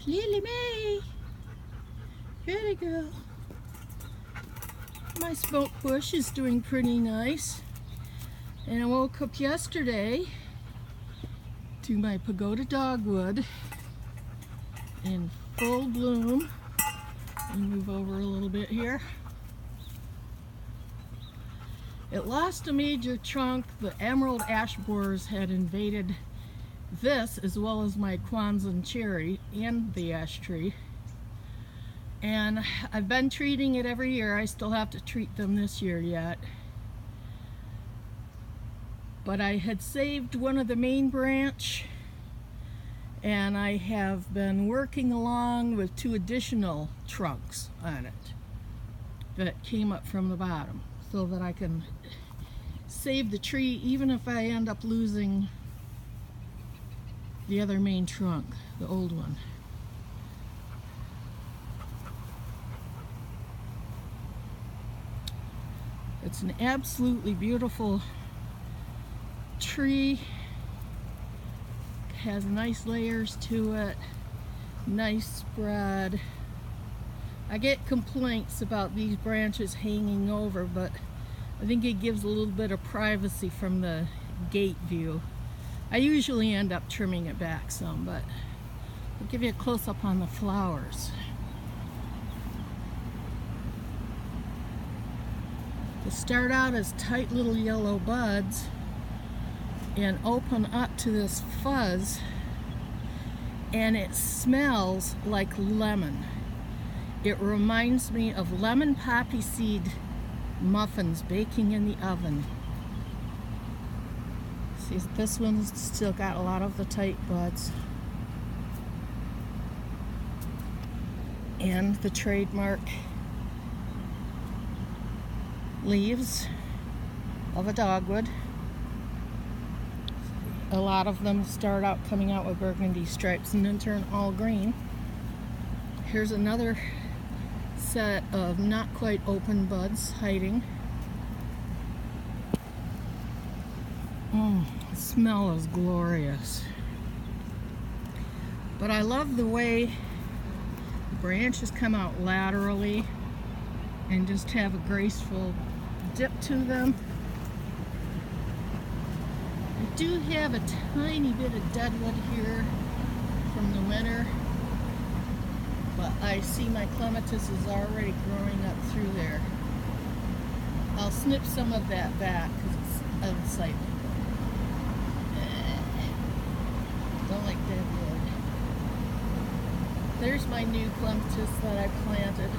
Lily Mae, pretty girl. My smoke bush is doing pretty nice. And I woke up yesterday to my pagoda dogwood in full bloom. Let me move over a little bit here. It lost a major trunk. The emerald ash borers had invaded this, as well as my Kwanzaa cherry and the ash tree. And I've been treating it every year. I still have to treat them this year yet. But I had saved one of the main branch, and I have been working along with 2 additional trunks on it that came up from the bottom, so that I can save the tree even if I end up losing the other main trunk, the old one. It's an absolutely beautiful tree. It has nice layers to it, nice spread. I get complaints about these branches hanging over, but I think it gives a little bit of privacy from the gate view. I usually end up trimming it back some, but I'll give you a close-up on the flowers. They start out as tight little yellow buds and open up to this fuzz, and it smells like lemon. It reminds me of lemon poppy seed muffins baking in the oven. See, this one's still got a lot of the tight buds. And the trademark leaves of a dogwood. A lot of them start out coming out with burgundy stripes and then turn all green. Here's another set of not quite open buds hiding. The smell is glorious. But I love the way the branches come out laterally and just have a graceful dip to them. I do have a tiny bit of deadwood here from the winter, but I see my clematis is already growing up through there. I'll snip some of that back because it's unsightly. Don't like deadwood. There's my new clematis that I planted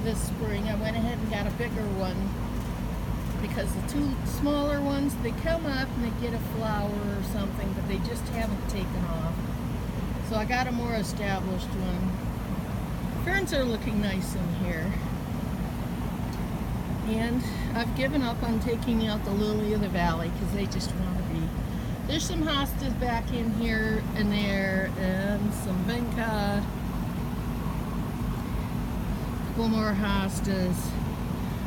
this spring. I went ahead and got a bigger one because the 2 smaller ones, they come up and they get a flower or something, but they just haven't taken off. So I got a more established one. Ferns are looking nice in here. And I've given up on taking out the lily of the valley because they just want to be. There's some hostas back in here and there, and some vinca. A couple more hostas.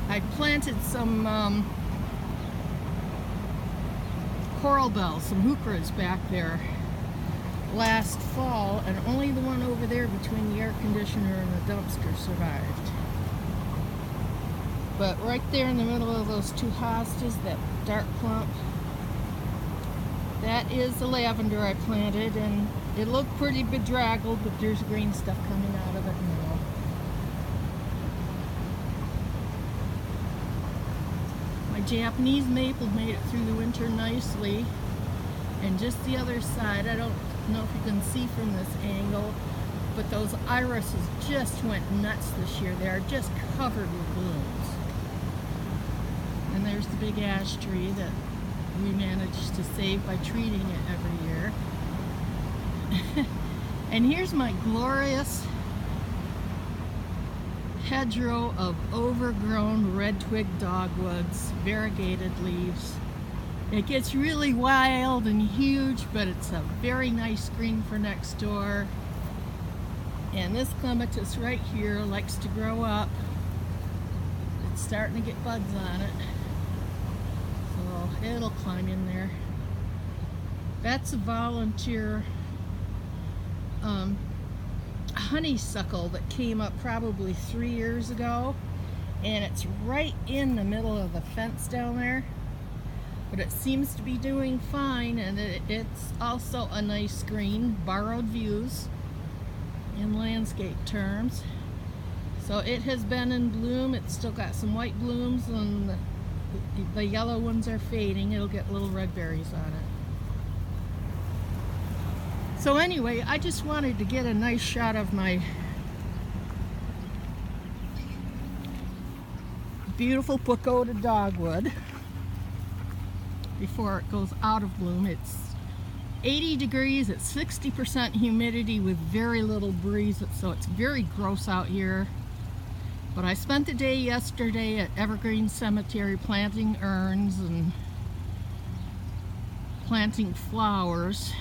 I planted some coral bells, some heucheras back there last fall, and only the one over there between the air conditioner and the dumpster survived. But right there in the middle of those 2 hostas, that dark clump, that is the lavender I planted, and it looked pretty bedraggled, but there's green stuff coming out of it now. My Japanese maple made it through the winter nicely, and just the other side, I don't know if you can see from this angle, but those irises just went nuts this year. They are just covered with blooms. And there's the big ash tree that we managed to save by treating it every year. And here's my glorious hedgerow of overgrown red twig dogwoods, variegated leaves. It gets really wild and huge, but it's a very nice screen for next door. And this clematis right here likes to grow up. It's starting to get buds on it. So it'll climb in there. That's a volunteer honeysuckle that came up probably 3 years ago, and it's right in the middle of the fence down there, but it seems to be doing fine, and it's also a nice green, borrowed views in landscape terms. So it has been in bloom. It's still got some white blooms, and the yellow ones are fading. It'll get little red berries on it. So anyway, I just wanted to get a nice shot of my beautiful Pagoda dogwood before it goes out of bloom. It's 80 degrees, it's 60% humidity with very little breeze, so it's very gross out here. But I spent the day yesterday at Evergreen Cemetery planting urns and planting flowers.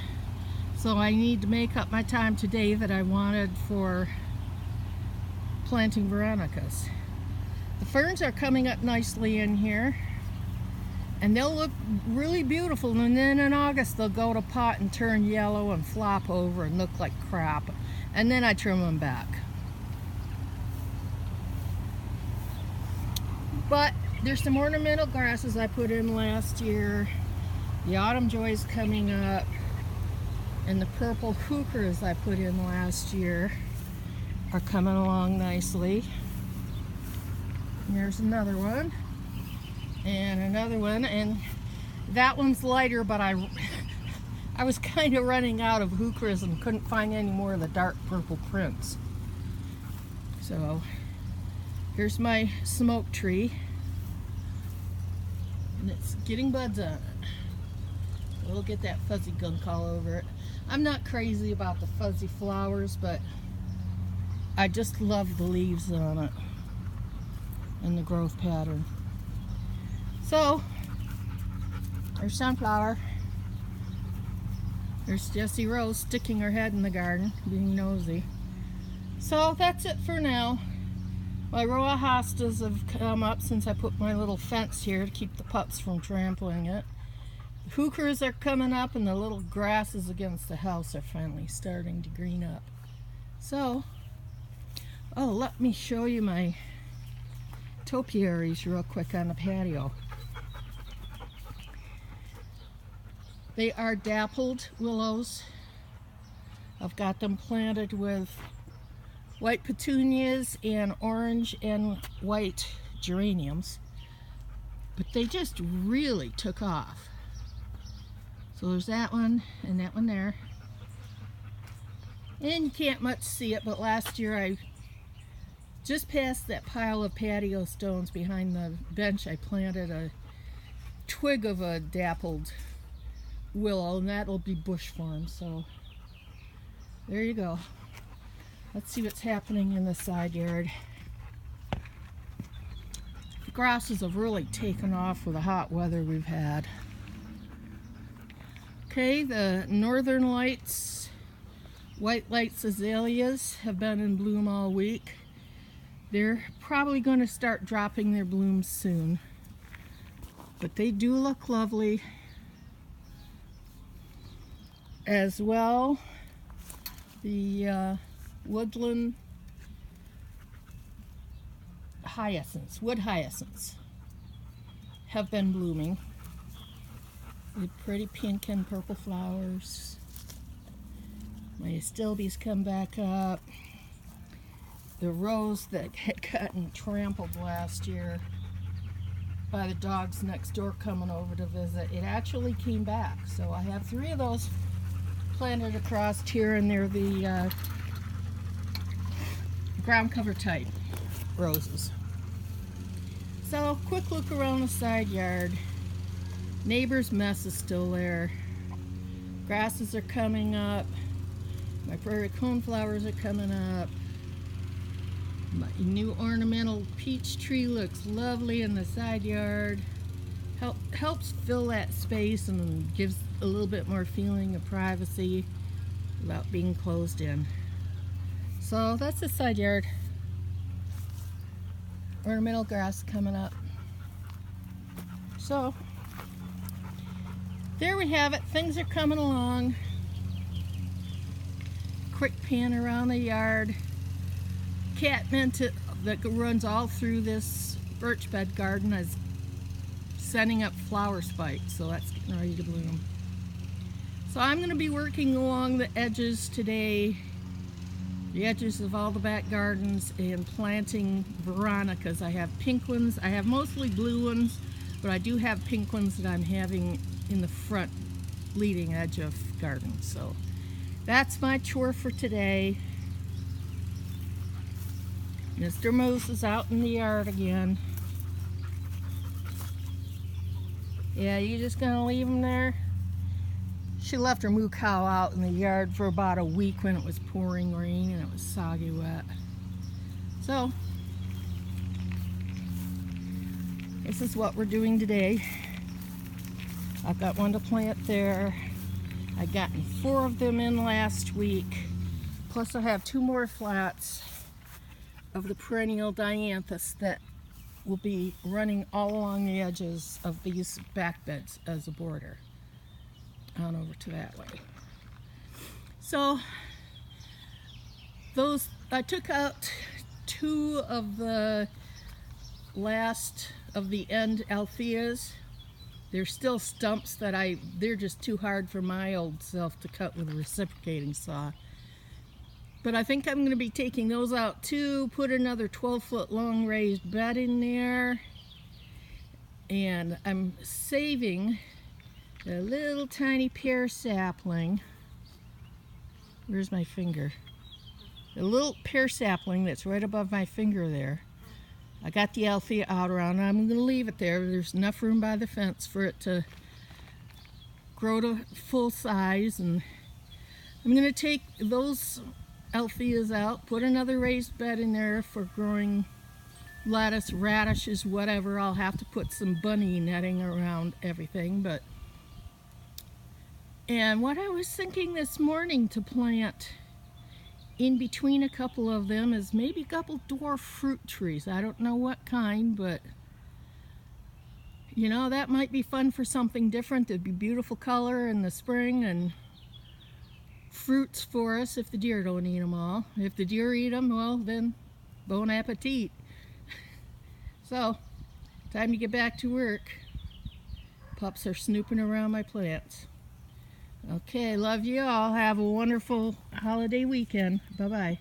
So I need to make up my time today that I wanted for planting veronicas. The ferns are coming up nicely in here, and they'll look really beautiful, and then in August they'll go to pot and turn yellow and flop over and look like crap, and then I trim them back. But there's some ornamental grasses I put in last year. The autumn joy's coming up, and the purple heucheras I put in last year are coming along nicely. And there's another one, and another one, and that one's lighter, but I was kind of running out of heucheras and couldn't find any more of the dark purple prints. So here's my smoke tree, and it's getting buds on it. We'll get that fuzzy gunk all over it. I'm not crazy about the fuzzy flowers, but I just love the leaves on it and the growth pattern. So there's sunflower. There's Jessie Rose sticking her head in the garden, being nosy. So that's it for now. My Roa hostas have come up since I put my little fence here to keep the pups from trampling it. The heucheras are coming up, and the little grasses against the house are finally starting to green up. So, oh, let me show you my topiaries real quick on the patio. They are dappled willows. I've got them planted with white petunias and orange and white geraniums, but they just really took off. So there's that one and that one there, and you can't much see it, but last year I just past that pile of patio stones behind the bench, I planted a twig of a dappled willow, and that'll be bush form. So there you go. Let's see what's happening in the side yard. The grasses have really taken off with the hot weather we've had. Okay, the Northern Lights, White Lights azaleas have been in bloom all week. They're probably going to start dropping their blooms soon, but they do look lovely. As well, the woodland hyacinths, wood hyacinths, have been blooming with pretty pink and purple flowers. My astilbes come back up. The rose that had gotten trampled last year by the dogs next door coming over to visit, it actually came back. So I have 3 of those planted across here, and they're the ground cover type roses. So quick look around the side yard. Neighbor's mess is still there. Grasses are coming up. My prairie coneflowers are coming up. My new ornamental peach tree looks lovely in the side yard. Helps fill that space and gives a little bit more feeling of privacy without being closed in. So that's the side yard. Ornamental grass coming up. So there we have it. Things are coming along. quick pan around the yard. Catmint that runs all through this birch bed garden is sending up flower spikes, so that's getting ready to bloom. So I'm going to be working along the edges today, the edges of all the back gardens, and planting Veronicas. I have pink ones, I have mostly blue ones, but I do have pink ones that I'm having in the front leading edge of gardens. So that's my chore for today. Mr. Moose is out in the yard again. Yeah, you just gonna leave him there? She left her moo cow out in the yard for about a week when it was pouring rain and it was soggy wet. So, this is what we're doing today. I've got one to plant there. I got 4 of them in last week. Plus I have 2 more flats of the perennial dianthus that will be running all along the edges of these back beds as a border on over to that way. So those, I took out 2 of the last of the end altheas. They're still stumps that they're just too hard for my old self to cut with a reciprocating saw. But I think I'm going to be taking those out too, put another 12-foot long raised bed in there. And I'm saving a little tiny pear sapling. Where's my finger? A little pear sapling that's right above my finger there. I got the althea out around, and I'm going to leave it there. There's enough room by the fence for it to grow to full size. And I'm going to take those altheas out, put another raised bed in there for growing lettuce, radishes, whatever. I'll have to put some bunny netting around everything, and what I was thinking this morning to plant in between a couple of them is maybe a couple dwarf fruit trees. I don't know what kind, but you know, that might be fun for something different. It'd be beautiful color in the spring and fruits for us if the deer don't eat them all. If the deer eat them, well, then bon appetit. So, time to get back to work. Pups are snooping around my plants. Okay, love you all. Have a wonderful holiday weekend. Bye-bye.